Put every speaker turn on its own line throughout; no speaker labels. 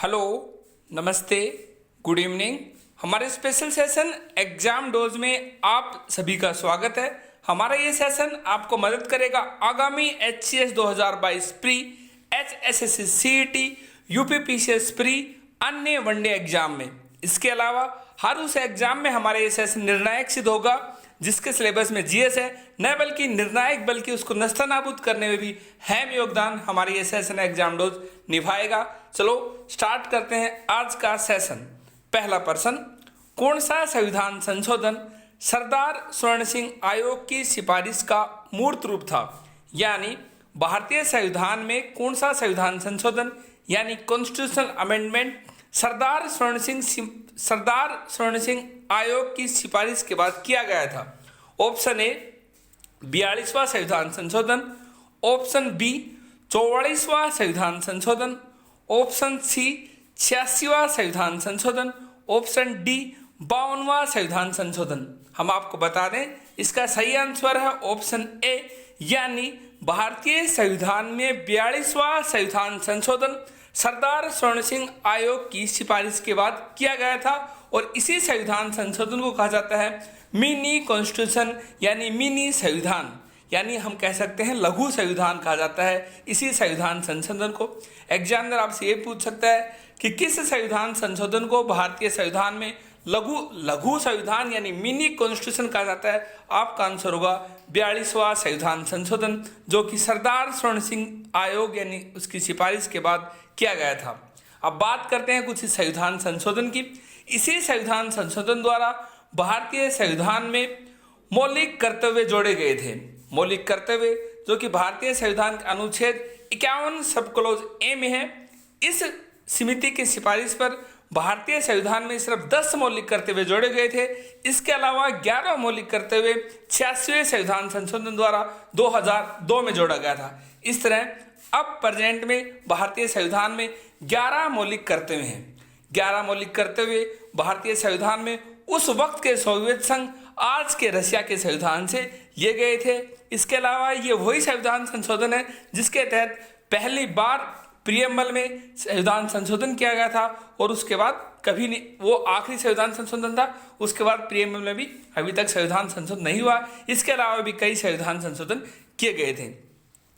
Hello, नमस्ते, good evening. हमारे special session exam dose में आप सभी का स्वागत है। हमारा ये सेशन आपको मदद करेगा आगामी HCS 2022 pre, HSSC CET, UPPCS pre, अन्य वनडे एग्जाम में। इसके अलावा हर उस एग्जाम में हमारा ये सेशन निर्णायक सिद्ध होगा जिसके सिलेबस में जीएस है, न बल्कि निर्णायक बल्कि उसको नस्तनाबूद करने में भी अहम योगदान हमारे ये सेशन एग्जाम डोज निभाएगा। चलो स्टार्ट करते हैं आज का सेशन। पहला प्रश्न, कौन सा संविधान संशोधन सरदार स्वर्ण सिंह आयोग की सिफारिश का मूर्त रूप था? यानी भारतीय संविधान में कौन सा संविधान संशोधन यानी कॉन्स्टिट्यूशनल अमेंडमेंट सरदार स्वर्ण सिंह आयोग की सिफारिश के बाद किया गया था? ऑप्शन ए 42वां संविधान संशोधन, ऑप्शन बी 44वां संविधान संशोधन, ऑप्शन सी 86वां संविधान संशोधन, ऑप्शन डी 52वां संविधान संशोधन। हम आपको बता दें इसका सही आंसर है ऑप्शन ए, यानी भारतीय संविधान में 42वां संविधान संशोधन सरदार स्वर्ण सिंह आयोग की सिफारिश के बाद किया गया था और इसी संविधान संशोधन को कहा जाता है मिनी कॉन्स्टिट्यूशन यानी मिनी संविधान, यानी हम कह सकते हैं लघु संविधान कहा जाता है इसी संविधान संशोधन को। एग्जामिनर आपसे ये पूछ सकता है कि किस संविधान संशोधन को भारतीय संविधान में लघु संविधान यानी मिनी कॉन्स्टिट्यूशन कहा जाता है? आपका आंसर होगा 42वां संविधान संशोधन, जो कि सरदार स्वर्ण सिंह आयोग यानी उसकी सिफारिश के बाद किया गया था। अब बात करते हैं कुछ संविधान संशोधन की। इसी संविधान संशोधन द्वारा भारतीय संविधान में मौलिक कर्तव्य जोड़े गए थे। मौलिक कर्तव्य जो कि भारतीय संविधान के अनुच्छेद 51 सब क्लोज ए में है। इस समिति की सिफारिश पर भारतीय संविधान में सिर्फ 10 मौलिक कर्तव्य जोड़े गए थे। इसके अलावा 11 मौलिक कर्तव्य 86वें संविधान संशोधन द्वारा 2002 में जोड़ा गया था। इस तरह अब प्रेजेंट में भारतीय संविधान में 11 मौलिक कर्तव्य हैं। 11 मौलिक कर्तव्य भारतीय संविधान में उस वक्त के सोवियत संघ, आज के रशिया के संविधान से लिए गए थे। इसके अलावा ये वही संविधान संशोधन है जिसके तहत पहली बार प्रियम्बल में संविधान संशोधन किया गया था और उसके बाद कभी नहीं, वो आखिरी संविधान संशोधन था। उसके बाद प्रियम्बल में भी अभी तक संविधान संशोधन नहीं हुआ। इसके अलावा भी कई संविधान संशोधन किए गए थे।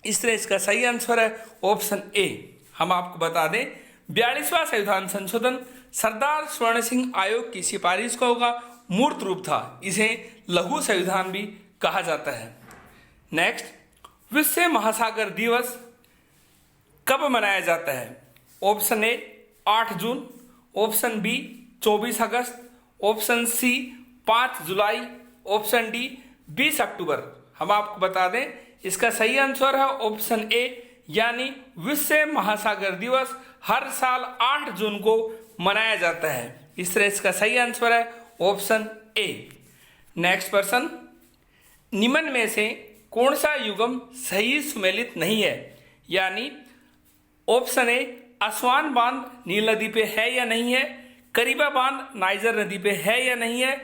इस तरह इसका सही आंसर है ऑप्शन ए। हम आपको बता दें 42वां संविधान संशोधन सरदार स्वर्ण सिंह आयोग की सिफारिश का होगा मूर्त रूप था। इसे लघु संविधान भी कहा जाता है। नेक्स्ट, विश्व महासागर दिवस कब मनाया जाता है? ऑप्शन ए 8 जून, ऑप्शन बी 24 अगस्त, ऑप्शन सी 5 जुलाई, ऑप्शन डी 20 अक्टूबर। हम आपको बता दें इसका सही आंसर है ऑप्शन ए, यानी विश्व महासागर दिवस हर साल 8 जून को मनाया जाता है। इस तरह इसका सही आंसर है ऑप्शन ए। नेक्स्ट प्रश्न, निम्न में से कौन सा युग्म सही सुमेलित नहीं है? यानी ऑप्शन ए असवान बांध नील नदी पे है या नहीं है, करीबा बांध नाइजर नदी पे है या नहीं है,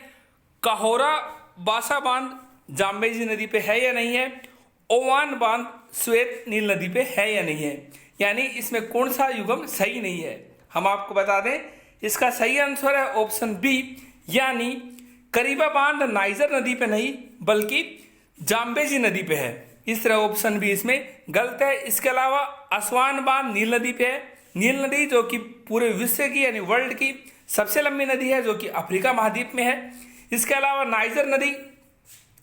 काहोरा बासा बांध जाम्बेजी नदी पे है या नहीं है, ओमान बांध श्वेत नील नदी पे है या नहीं है। यानी इसमें कौन सा युग्म सही नहीं है? हम आपको बता दें इसका सही आंसर है ऑप्शन बी, यानी करीबा बांध नाइजर नदी पे नहीं बल्कि जाम्बेजी नदी पे है। इस तरह ऑप्शन बी इसमें गलत है। इसके अलावा असवान बांध नील नदी पे है। नील नदी जो कि पूरे विश्व की यानी वर्ल्ड की सबसे लंबी नदी है जो कि अफ्रीका महाद्वीप में है। इसके अलावा नाइजर नदी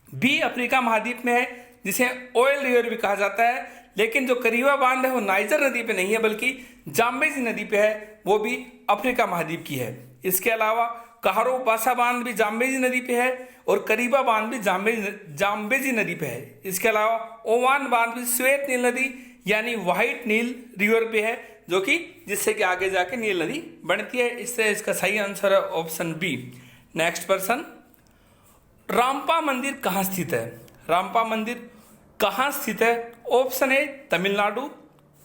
भी अफ्रीका महाद्वीप में है जिसे ऑयल रिवर भी कहा जाता है, लेकिन जो करीबा बांध है वो नाइजर नदी पे नहीं है बल्कि जाम्बेजी नदी पे है, वो भी अफ्रीका महाद्वीप की है। इसके अलावा कहारो बासा बांध भी जाम्बेजी नदी पे है और करीबा बांध भी जाम्बेजी नदी पे है। इसके अलावा ओमान बांध भी श्वेत नील नदी यानी व्हाइट नील रिवर पे है, जो कि जिससे कि आगे जाके नील नदी बनती है। इससे इसका सही आंसर है ऑप्शन बी। नेक्स्ट प्रश्न, रामपा मंदिर कहाँ स्थित है? रामपा मंदिर कहाँ स्थित है? Option A Tamil Nadu,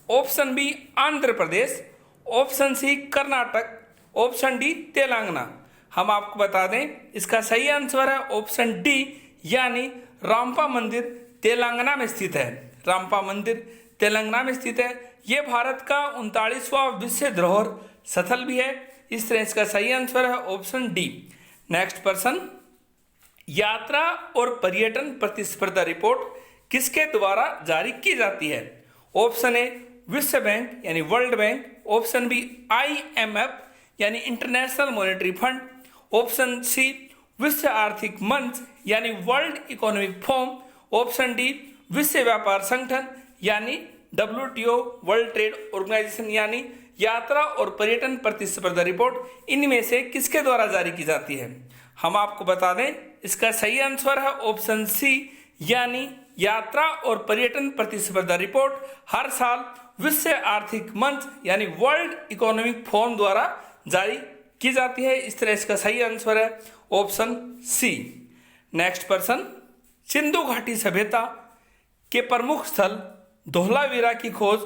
option B Andhra Pradesh, option C Karnataka, option D Telangana. हम आपको बता दें इसका सही आंसर है ऑप्शन डी, यानी रामपा मंदिर तेलंगाना में स्थित है। रामपा मंदिर तेलंगाना में स्थित है, ये भारत का 39वां विश्व धरोहर स्थल भी है। इस तरह इसका सही आंसर है ऑप्शन डी। नेक्स्ट पर्सन, यात्रा और पर्यटन प्रतिस्पर्धा रिपोर्ट किसके द्वारा जारी की जाती है? ऑप्शन ए विश्व बैंक यानी world bank, option B IMF यानी international monetary fund, option C विश्व आर्थिक मंच यानी world economic forum, option D विश्व व्यापार संगठन यानी WTO वर्ल्ड ट्रेड ऑर्गेनाइजेशन। यानी यात्रा और पर्यटन प्रतिस्पर्धा रिपोर्ट इनमें से किसके द्वारा जारी की जाती है? हम आपको बता दें इसका सही आंसर है ऑप्शन सी यानी यात्रा और पर्यटन प्रतिस्पर्धा रिपोर्ट हर साल विश्व आर्थिक मंच यानी वर्ल्ड इकोनॉमिक फोरम द्वारा जारी की जाती है। इस तरह इसका सही आंसर है option C. Next person, Sindhu घाटी सभ्यता के प्रमुख स्थल धौलावीरा की खोज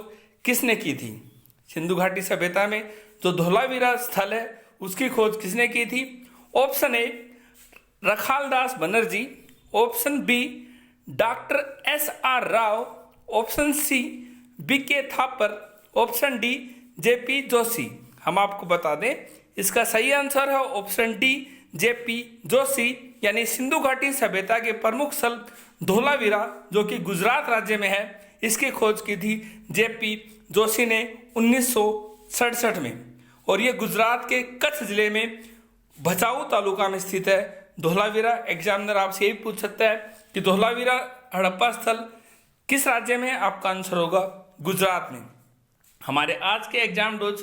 किसने की थी? सिंधु घाटी सभ्यता में जो धौलावीरा स्थल है उसकी खोज किसने की थी? Option A Rakhaldas Banerjee, option B doctor SR Rao, option C BK Thapar, option D JP Joshi. हम आपको बता दें इसका सही आंसर है ऑप्शन डी JP जोशी। यानी सिंधु घाटी सभ्यता के प्रमुख स्थल धौलावीरा जो कि गुजरात राज्य में है, इसकी खोज की थी JP जोशी ने 1967 में, और ये गुजरात के कच्छ जिले में भचाऊ तालुका में स्थित है धौलावीरा। एग्जामिनर आपसे यही पूछ सकता है कि धौलावीरा हड़प्पा स्थल किस राज्य में है? आपका आंसर होगा गुजरात में। हमारे आज के एग्जाम डोज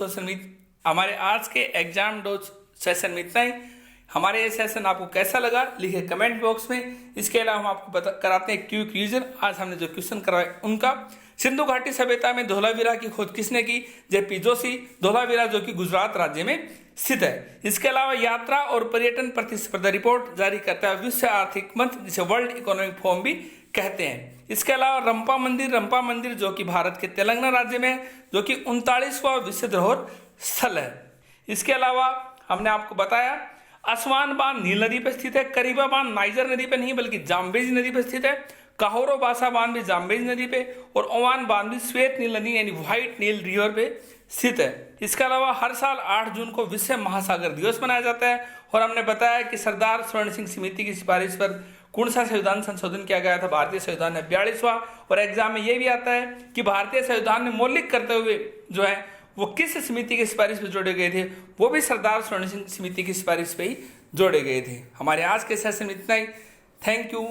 सेशन में इतना ही। हमारे ये सेशन आपको कैसा लगा लिखे कमेंट बॉक्स में। इसके अलावा हम आपको कराते हैं क्विक रिवीजन। आज हमने जो क्वेश्चन करवाए उनका। सिंधु घाटी सभ्यता में धौलावीरा की खोज किसने की? JP जोशी। धौलावीरा जो कि गुजरात राज्य में स्थित है। इसके अलावा यात्रा और पर्यटन प्रतिस्पर्धा रिपोर्ट जारी करता है विश्व आर्थिक मंच, जिसे वर्ल्ड इकोनॉमिक फोरम भी कहते हैं। इसके अलावा रंपा मंदिर जो कि भारत के तेलंगाना राज्य में है, जो कि 39वां विश्व धरोहर स्थल है। इसके अलावा हमने आपको बताया असवान बांध नील नदी पर स्थित है, करीबा बांध नाइजर नदी पर नहीं बल्कि जाम्बेज नदी पर स्थित है, काहोरो बासा बांध भी जाम्बेज नदी पे, और ओमान बांध भी श्वेत नील नदी यानी व्हाइट नील रिवर पे स्थित है। इसके अलावा हर साल 8 जून को विश्व महासागर दिवस मनाया जाता है। और हमने बताया कि सरदार स्वर्ण सिंह समिति की सिफारिश पर कौन सा संविधान संशोधन किया गया था? भारतीय संविधान है 42वां। और एग्जाम में ये भी आता है कि भारतीय संविधान में मौलिक करते हुए जो है वो किस समिति की सिफारिश पर जोड़े गए थे? वो भी सरदार स्वर्ण सिंह समिति की सिफारिश पे ही जोड़े गए थे। हमारे आज के सेशन में इतना ही। Thank you.